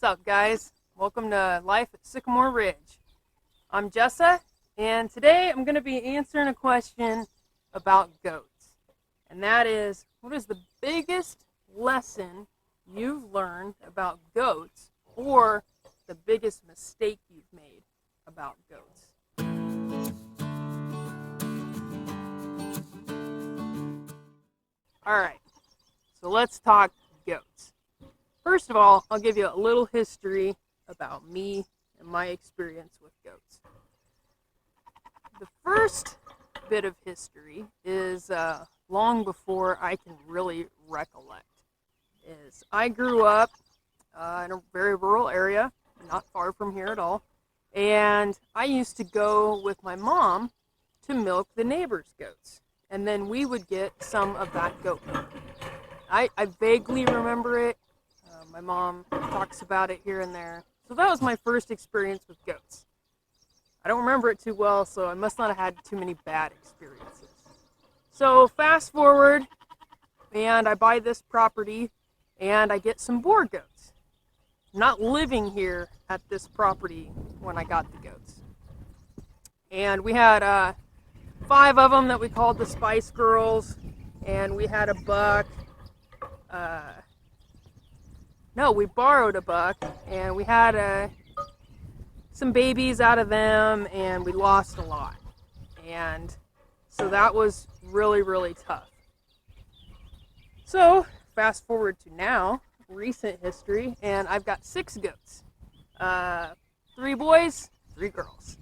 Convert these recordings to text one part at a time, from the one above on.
What's up, guys? Welcome to Life at Sycamore Ridge. I'm Jessa, and today I'm going to be answering a question about goats. And that is, what is the biggest lesson you've learned about goats, or the biggest mistake you've made about goats? Alright, so let's talk goats. First of all, I'll give you a little history about me and my experience with goats. The first bit of history is long before I can really recollect. I grew up in a very rural area, not far from here at all, and I used to go with my mom to milk the neighbors' goats, and then we would get some of that goat milk. I vaguely remember it. My mom talks about it here and there. So that was my first experience with goats. I don't remember it too well, so I must not have had too many bad experiences. So fast forward, and I buy this property, and I get some boar goats. I'm not living here at this property when I got the goats. And we had 5 of them that we called the Spice Girls, and we had a buck. We borrowed a buck, and we had some babies out of them, and we lost a lot. And so that was really, really tough. So fast forward to now, recent history, and I've got 6 goats. 3 boys, 3 girls.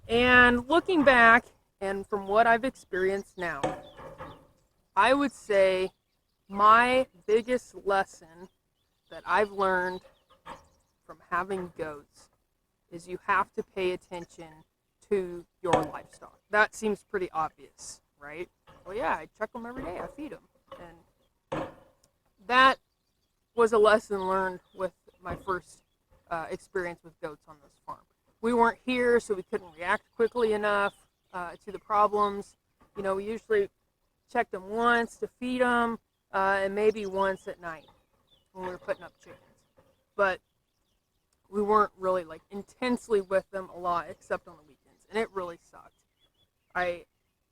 And looking back, and from what I've experienced now, I would say my biggest lesson that I've learned from having goats is you have to pay attention to your livestock. That seems pretty obvious, right? Well, yeah, I check them every day, I feed them. And that was a lesson learned with my first experience with goats on this farm. We weren't here, so we couldn't react quickly enough to the problems. We usually checked them once to feed them, and maybe once at night when we were putting up chickens. But we weren't really intensely with them a lot, except on the weekends, and it really sucked. I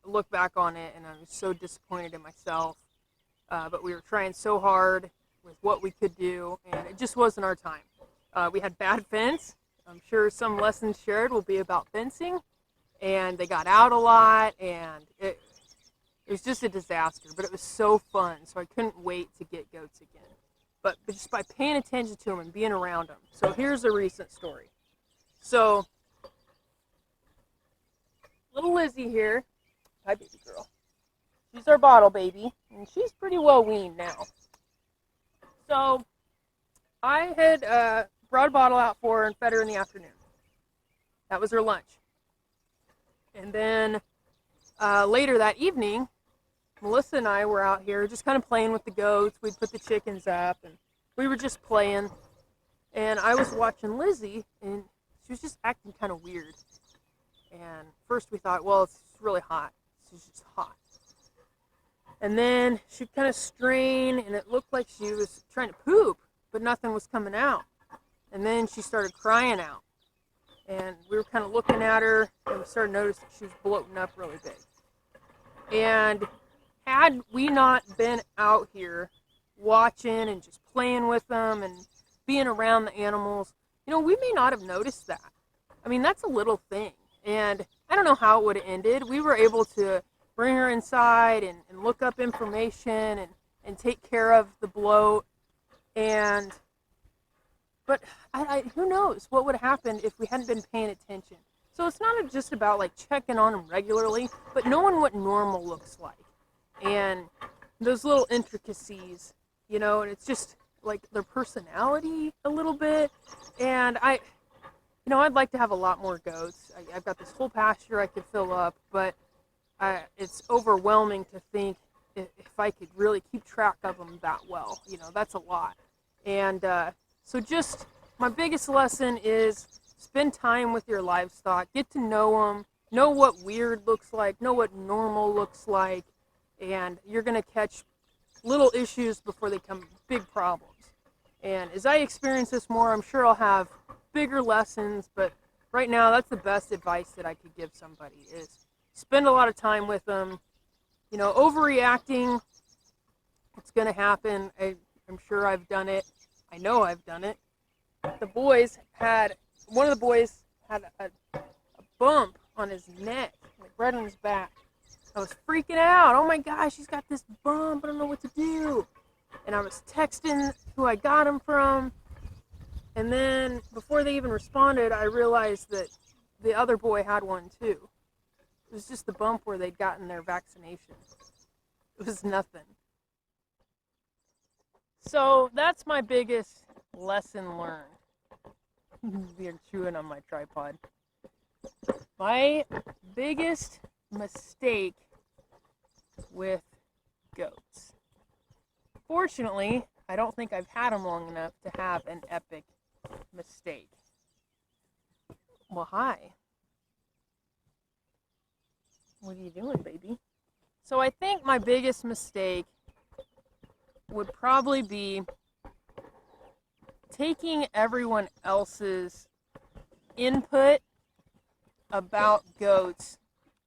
look back on it and I was so disappointed in myself, but we were trying so hard with what we could do, and it just wasn't our time. We had bad fence. I'm sure some lessons shared will be about fencing, and they got out a lot, and it was just a disaster, but it was so fun, so I couldn't wait to get goats again. But just by paying attention to them and being around them. So here's a recent story. So, little Lizzie here, hi baby girl, she's our bottle baby, and she's pretty well weaned now. So, I had brought a bottle out for her and fed her in the afternoon. That was her lunch. And then later that evening, Melissa and I were out here just kind of playing with the goats. We'd put the chickens up, and we were just playing. And I was watching Lizzie, and she was just acting kind of weird. And first we thought, well, it's really hot. She's just hot. And then she'd kind of strain, and it looked like she was trying to poop, but nothing was coming out. And then she started crying out. And we were kind of looking at her, and we started noticing she was bloating up really big. And had we not been out here watching and just playing with them and being around the animals, we may not have noticed that. I mean, that's a little thing. And I don't know how it would have ended. We were able to bring her inside and look up information and take care of the bloat. But who knows what would have happened if we hadn't been paying attention. So it's not just about checking on them regularly, but knowing what normal looks like. And those little intricacies, and it's just their personality a little bit. And I'd like to have a lot more goats. I've got this whole pasture I could fill up, but it's overwhelming to think if I could really keep track of them that well. That's a lot. And so just my biggest lesson is spend time with your livestock, get to know them, know what weird looks like, know what normal looks like, and you're going to catch little issues before they become big problems. And as I experience this more, I'm sure I'll have bigger lessons, but right now that's the best advice that I could give somebody is spend a lot of time with them. You know, overreacting, it's going to happen. I'm sure I've done it. I know I've done it. One of the boys had a bump on his neck, like right on his back. I was freaking out. Oh my gosh, he's got this bump. I don't know what to do. And I was texting who I got him from. And then before they even responded, I realized that the other boy had one too. It was just the bump where they'd gotten their vaccination. It was nothing. So that's my biggest lesson learned. They're chewing on my tripod. My biggest mistake with goats. Fortunately, I don't think I've had them long enough to have an epic mistake. Well, hi. What are you doing, baby? So I think my biggest mistake would probably be taking everyone else's input about goats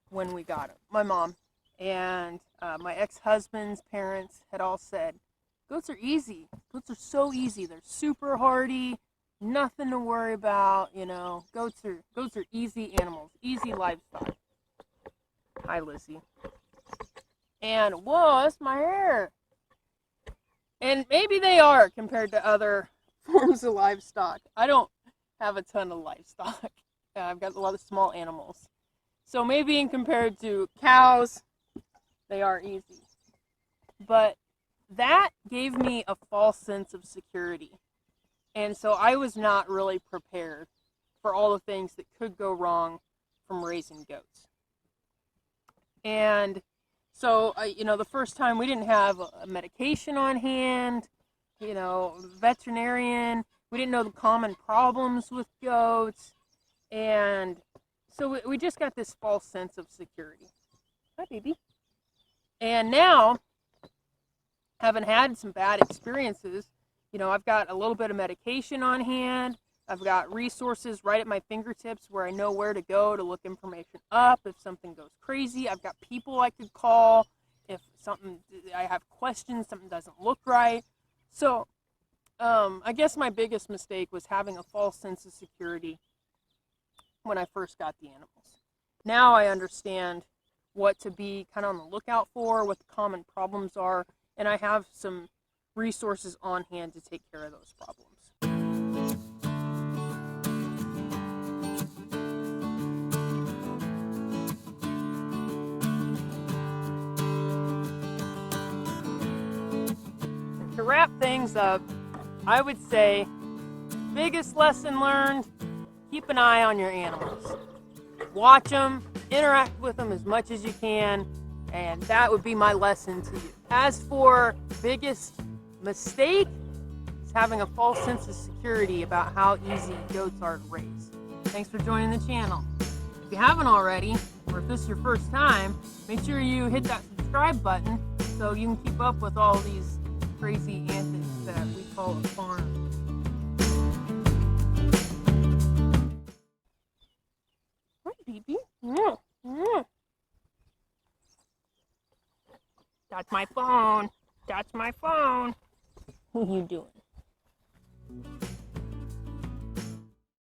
when we got them. My mom and my ex-husband's parents had all said, goats are easy. Goats are so easy. They're super hardy. Nothing to worry about. You know, goats are easy animals, easy livestock. Hi, Lizzie. And whoa, that's my hair. And maybe they are compared to other forms of livestock. I don't have a ton of livestock. I've got a lot of small animals. So maybe in compared to cows, they are easy. But that gave me a false sense of security. And so I was not really prepared for all the things that could go wrong from raising goats. And so, the first time we didn't have a medication on hand, veterinarian, we didn't know the common problems with goats. And so we just got this false sense of security. Hi, baby. And now, having had some bad experiences, I've got a little bit of medication on hand. I've got resources right at my fingertips where I know where to go to look information up if something goes crazy. I've got people I could call if I have questions, something doesn't look right. So I guess my biggest mistake was having a false sense of security when I first got the animals. Now I understand what to be kind of on the lookout for, what the common problems are, and I have some resources on hand to take care of those problems. To wrap things up, I would say biggest lesson learned, keep an eye on your animals. Watch them, interact with them as much as you can, and that would be my lesson to you. As for biggest mistake, it's having a false sense of security about how easy goats are to raise. Thanks for joining the channel. If you haven't already, or if this is your first time, make sure you hit that subscribe button so you can keep up with all these crazy antics that we call a farm. Hi, baby. That's my phone. That's my phone. What are you doing?